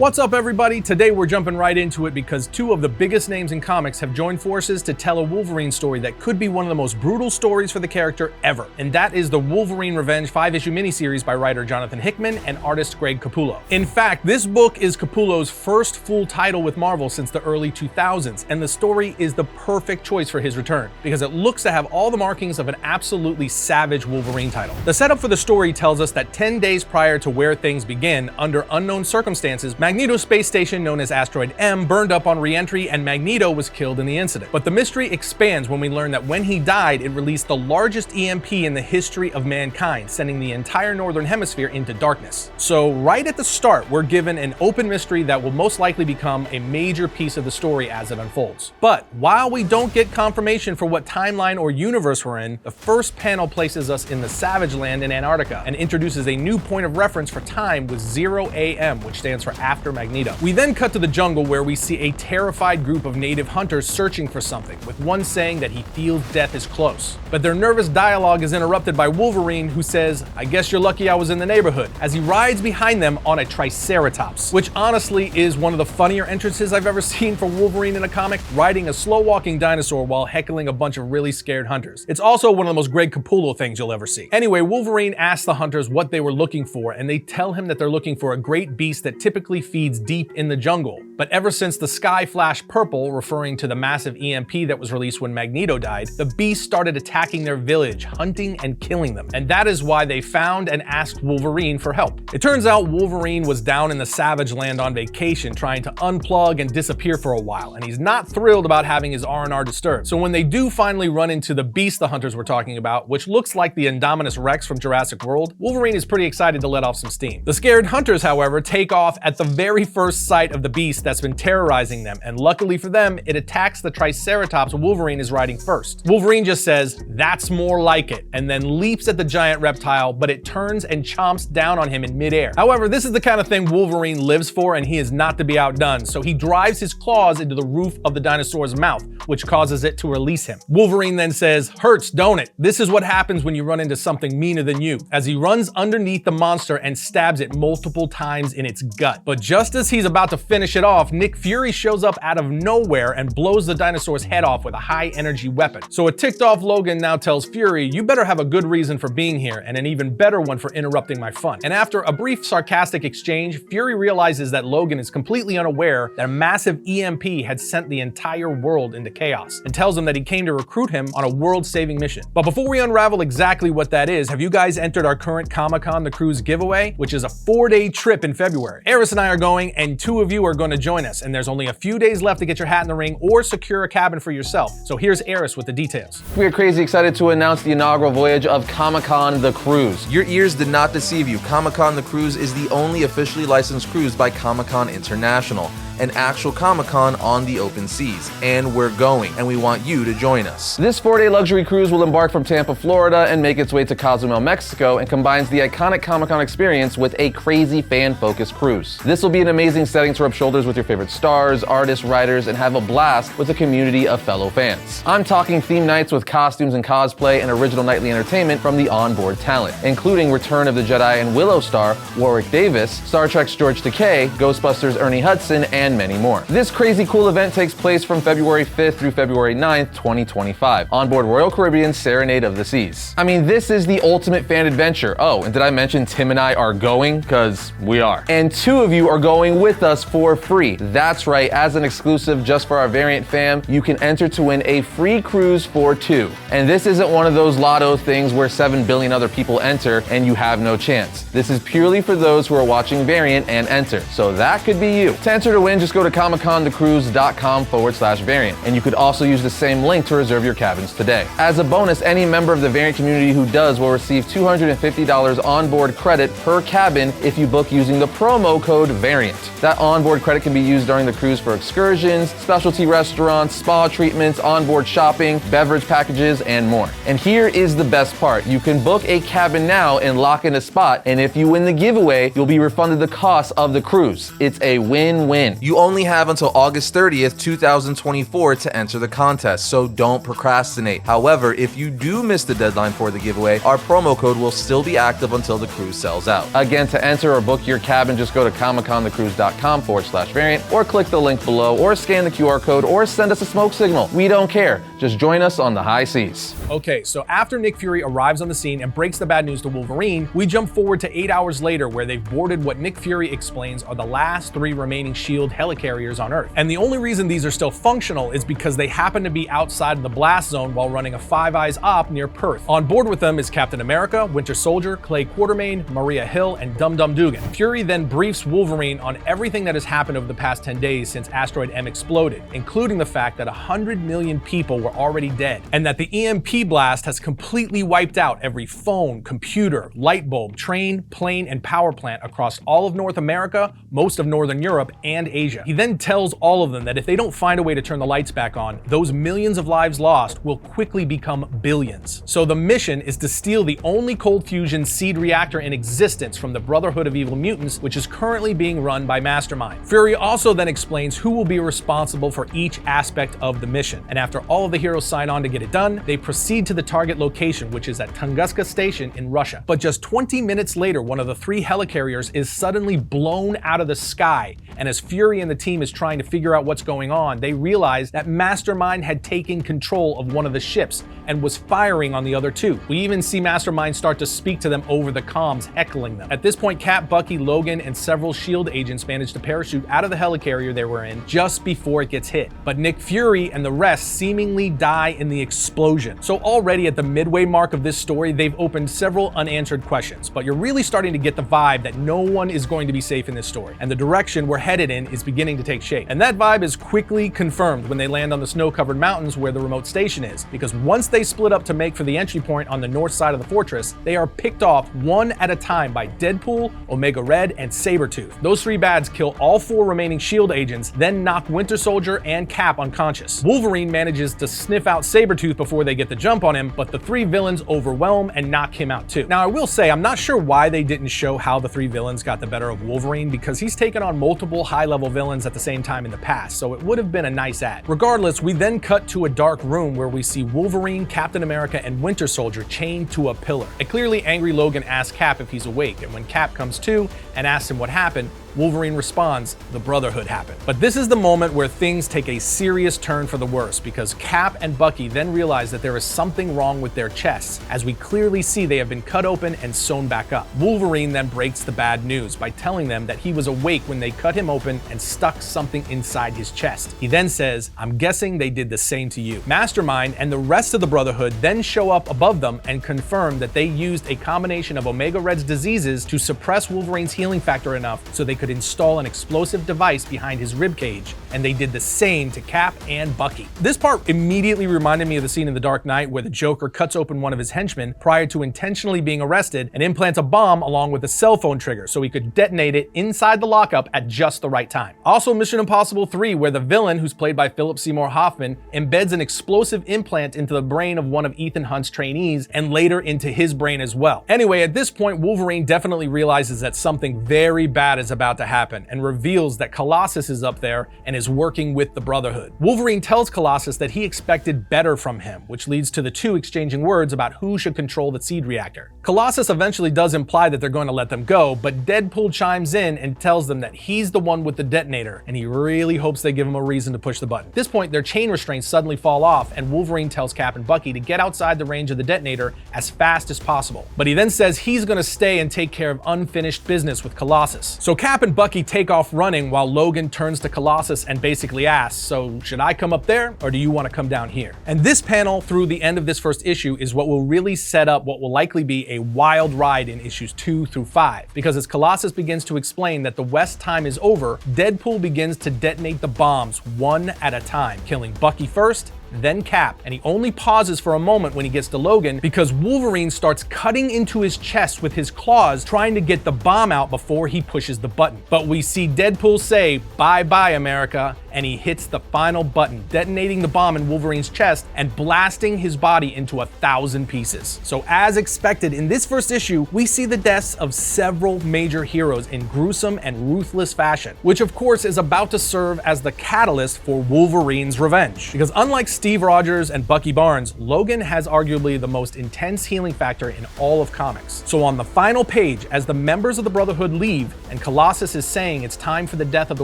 What's up, everybody? Today we're jumping right into it because two of the biggest names in comics have joined forces to tell a Wolverine story that could be one of the most brutal stories for the character ever. And that is the Wolverine Revenge 5-issue miniseries by writer Jonathan Hickman and artist Greg Capullo. In fact, this book is Capullo's first full title with Marvel since the early 2000s, and the story is the perfect choice for his return because it looks to have all the markings of an absolutely savage Wolverine title. The setup for the story tells us that 10 days prior to where things begin, under unknown circumstances, Magneto's space station known as Asteroid M burned up on re-entry and Magneto was killed in the incident. But the mystery expands when we learn that when he died, it released the largest EMP in the history of mankind, sending the entire northern hemisphere into darkness. So right at the start, we're given an open mystery that will most likely become a major piece of the story as it unfolds. But while we don't get confirmation for what timeline or universe we're in, the first panel places us in the Savage Land in Antarctica and introduces a new point of reference for time with 0 AM, which stands for after Magneto. We then cut to the jungle where we see a terrified group of native hunters searching for something, with one saying that he feels death is close. But their nervous dialogue is interrupted by Wolverine, who says, "I guess you're lucky I was in the neighborhood," as he rides behind them on a Triceratops, which honestly is one of the funnier entrances I've ever seen for Wolverine in a comic, riding a slow-walking dinosaur while heckling a bunch of really scared hunters. It's also one of the most Greg Capullo things you'll ever see. Anyway, Wolverine asks the hunters what they were looking for, and they tell him that they're looking for a great beast that typically feeds deep in the jungle. But ever since the sky flashed purple, referring to the massive EMP that was released when Magneto died, the beast started attacking their village, hunting and killing them. And that is why they found and asked Wolverine for help. It turns out Wolverine was down in the Savage Land on vacation, trying to unplug and disappear for a while, and he's not thrilled about having his R&R disturbed. So when they do finally run into the beast the hunters were talking about, which looks like the Indominus Rex from Jurassic World, Wolverine is pretty excited to let off some steam. The scared hunters, however, take off at the very first sight of the beast that's been terrorizing them, and luckily for them, it attacks the Triceratops Wolverine is riding first. Wolverine just says, "That's more like it," and then leaps at the giant reptile, but it turns and chomps down on him in midair. However, this is the kind of thing Wolverine lives for, and he is not to be outdone, so he drives his claws into the roof of the dinosaur's mouth, which causes it to release him. Wolverine then says, "Hurts, don't it? This is what happens when you run into something meaner than you," as he runs underneath the monster and stabs it multiple times in its gut. But just as he's about to finish it off, Nick Fury shows up out of nowhere and blows the dinosaur's head off with a high-energy weapon. So a ticked-off Logan now tells Fury, "You better have a good reason for being here, and an even better one for interrupting my fun." And after a brief sarcastic exchange, Fury realizes that Logan is completely unaware that a massive EMP had sent the entire world into chaos, and tells him that he came to recruit him on a world-saving mission. But before we unravel exactly what that is, have you guys entered our current Comic-Con The Cruise giveaway, which is a 4-day trip in February? Eris and I are going, and 2 of you are going to join us, and there's only a few days left to get your hat in the ring or secure a cabin for yourself. So here's Eris with the details. We are crazy excited to announce the inaugural voyage of Comic-Con The Cruise. Your ears did not deceive you. Comic-Con The Cruise is the only officially licensed cruise by Comic-Con International, an actual Comic-Con on the open seas. And we're going, and we want you to join us. This 4-day luxury cruise will embark from Tampa, Florida, and make its way to Cozumel, Mexico, and combines the iconic Comic-Con experience with a crazy fan-focused cruise. This will be an amazing setting to rub shoulders with your favorite stars, artists, writers, and have a blast with a community of fellow fans. I'm talking theme nights with costumes and cosplay and original nightly entertainment from the onboard talent, including Return of the Jedi and Willow star Warwick Davis, Star Trek's George Takei, Ghostbusters' Ernie Hudson, and many more. This crazy cool event takes place from February 5th through February 9th, 2025, on board Royal Caribbean's Serenade of the Seas. I mean, this is the ultimate fan adventure. Oh, and did I mention Tim and I are going? Because we are. And 2 of you are going with us for free. That's right, as an exclusive just for our Variant fam, you can enter to win a free cruise for 2. And this isn't one of those lotto things where 7 billion other people enter and you have no chance. This is purely for those who are watching Variant and enter. So that could be you. To enter to win, just go to comicconthecruise.com/variant. And you could also use the same link to reserve your cabins today. As a bonus, any member of the Variant community who does will receive $250 onboard credit per cabin if you book using the promo code VARIANT. That onboard credit can be used during the cruise for excursions, specialty restaurants, spa treatments, onboard shopping, beverage packages, and more. And here is the best part. You can book a cabin now and lock in a spot, and if you win the giveaway, you'll be refunded the cost of the cruise. It's a win-win. You only have until August 30th, 2024 to enter the contest, so don't procrastinate. However, if you do miss the deadline for the giveaway, our promo code will still be active until the cruise sells out. Again, to enter or book your cabin, just go to comicconthecruise.com/variant or click the link below or scan the QR code or send us a smoke signal. We don't care. Just join us on the high seas. Okay, so after Nick Fury arrives on the scene and breaks the bad news to Wolverine, we jump forward to 8 hours later where they've boarded what Nick Fury explains are the last 3 remaining S.H.I.E.L.D. helicarriers on Earth. And the only reason these are still functional is because they happen to be outside of the blast zone while running a Five Eyes op near Perth. On board with them is Captain America, Winter Soldier, Clay Quartermain, Maria Hill, and Dum Dum Dugan. Fury then briefs Wolverine on everything that has happened over the past 10 days since Asteroid M exploded, including the fact that 100 million people were already dead, and that the EMP blast has completely wiped out every phone, computer, light bulb, train, plane, and power plant across all of North America, most of Northern Europe, and Asia. He then tells all of them that if they don't find a way to turn the lights back on, those millions of lives lost will quickly become billions. So the mission is to steal the only cold fusion seed reactor in existence from the Brotherhood of Evil Mutants, which is currently being run by Mastermind. Fury also then explains who will be responsible for each aspect of the mission. And after all of the heroes sign on to get it done, they proceed to the target location, which is at Tunguska Station in Russia. But just 20 minutes later, one of the 3 helicarriers is suddenly blown out of the sky. And as Fury and the team is trying to figure out what's going on, they realize that Mastermind had taken control of one of the ships and was firing on the other 2. We even see Mastermind start to speak to them over the comms, heckling them. At this point, Cap, Bucky, Logan, and several S.H.I.E.L.D. agents manage to parachute out of the helicarrier they were in just before it gets hit. But Nick Fury and the rest seemingly die in the explosion. So already at the midway mark of this story, they've opened several unanswered questions, but you're really starting to get the vibe that no one is going to be safe in this story, and the direction we're headed in is beginning to take shape. And that vibe is quickly confirmed when they land on the snow-covered mountains where the remote station is, because once they split up to make for the entry point on the north side of the fortress, they are picked off one at a time by Deadpool, Omega Red, and Sabretooth. Those 3 bads kill all 4 remaining S.H.I.E.L.D. agents, then knock Winter Soldier and Cap unconscious. Wolverine manages to sniff out Sabretooth before they get the jump on him, but the 3 villains overwhelm and knock him out too. Now I will say, I'm not sure why they didn't show how the 3 villains got the better of Wolverine, because he's taken on multiple high-level villains at the same time in the past, so it would have been a nice add. Regardless, we then cut to a dark room where we see Wolverine, Captain America, and Winter Soldier chained to a pillar. A clearly angry Logan asks Cap if he's awake, and when Cap comes to and asks him what happened, Wolverine responds, "The Brotherhood happened." But this is the moment where things take a serious turn for the worse, because Cap and Bucky then realize that there is something wrong with their chests, as we clearly see they have been cut open and sewn back up. Wolverine then breaks the bad news by telling them that he was awake when they cut him open and stuck something inside his chest. He then says, "I'm guessing they did the same to you." Mastermind and the rest of the Brotherhood then show up above them and confirm that they used a combination of Omega Red's diseases to suppress Wolverine's healing factor enough so they could install an explosive device behind his ribcage, and they did the same to Cap and Bucky. This part immediately reminded me of the scene in The Dark Knight where the Joker cuts open one of his henchmen prior to intentionally being arrested and implants a bomb along with a cell phone trigger so he could detonate it inside the lockup at just the right time. Also Mission Impossible 3, where the villain, who's played by Philip Seymour Hoffman, embeds an explosive implant into the brain of one of Ethan Hunt's trainees and later into his brain as well. Anyway, at this point, Wolverine definitely realizes that something very bad is about to happen and reveals that Colossus is up there and is working with the Brotherhood. Wolverine tells Colossus that he expected better from him, which leads to the 2 exchanging words about who should control the seed reactor. Colossus eventually does imply that they're going to let them go, but Deadpool chimes in and tells them that he's the one with the detonator, and he really hopes they give him a reason to push the button. At this point, their chain restraints suddenly fall off, and Wolverine tells Cap and Bucky to get outside the range of the detonator as fast as possible. But he then says he's going to stay and take care of unfinished business with Colossus. So Cap and Bucky take off running while Logan turns to Colossus and basically asks, "So should I come up there or do you want to come down here?" And this panel through the end of this first issue is what will really set up what will likely be a wild ride in issues 2 through 5. Because as Colossus begins to explain that the West time is over, Deadpool begins to detonate the bombs one at a time, killing Bucky first, then Cap, and he only pauses for a moment when he gets to Logan because Wolverine starts cutting into his chest with his claws, trying to get the bomb out before he pushes the button. But we see Deadpool say, "Bye bye, America," and he hits the final button, detonating the bomb in Wolverine's chest and blasting his body into 1,000 pieces. So as expected, in this first issue, we see the deaths of several major heroes in gruesome and ruthless fashion, which of course is about to serve as the catalyst for Wolverine's revenge. Because unlike Steve Rogers and Bucky Barnes, Logan has arguably the most intense healing factor in all of comics. So on the final page, as the members of the Brotherhood leave and Colossus is saying it's time for the death of the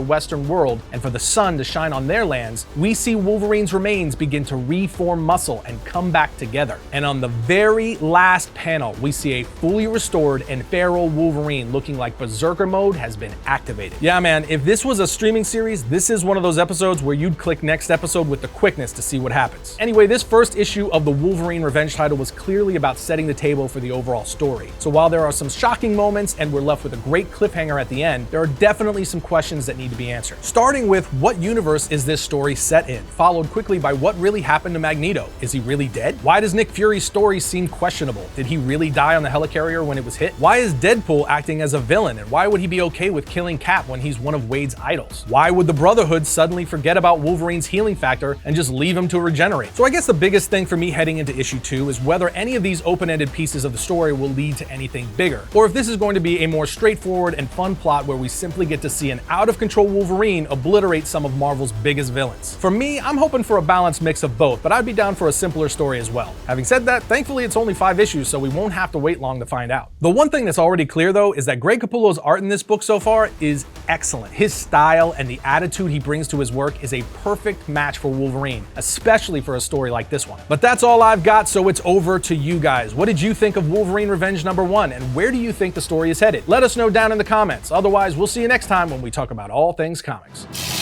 Western world and for the sun to shine on their lands, we see Wolverine's remains begin to reform muscle and come back together. And on the very last panel, we see a fully restored and feral Wolverine looking like Berserker mode has been activated. Yeah man, if this was a streaming series, this is one of those episodes where you'd click next episode with the quickness to see what happens. Anyway, this first issue of the Wolverine Revenge title was clearly about setting the table for the overall story. So while there are some shocking moments and we're left with a great cliffhanger at the end, there are definitely some questions that need to be answered. Starting with, what universe is this story set in? Followed quickly by what really happened to Magneto? Is he really dead? Why does Nick Fury's story seem questionable? Did he really die on the helicarrier when it was hit? Why is Deadpool acting as a villain, and why would he be okay with killing Cap when he's one of Wade's idols? Why would the Brotherhood suddenly forget about Wolverine's healing factor and just leave him to regenerate? So I guess the biggest thing for me heading into issue 2 is whether any of these open-ended pieces of the story will lead to anything bigger, or if this is going to be a more straightforward and fun plot where we simply get to see an out-of-control Wolverine obliterate some of Marvel's biggest villains. For me, I'm hoping for a balanced mix of both, but I'd be down for a simpler story as well. Having said that, thankfully it's only 5 issues, so we won't have to wait long to find out. The one thing that's already clear though is that Greg Capullo's art in this book so far is excellent. His style and the attitude he brings to his work is a perfect match for Wolverine, especially for a story like this one. But that's all I've got, so it's over to you guys. What did you think of Wolverine Revenge #1, and where do you think the story is headed? Let us know down in the comments. Otherwise, we'll see you next time when we talk about all things comics.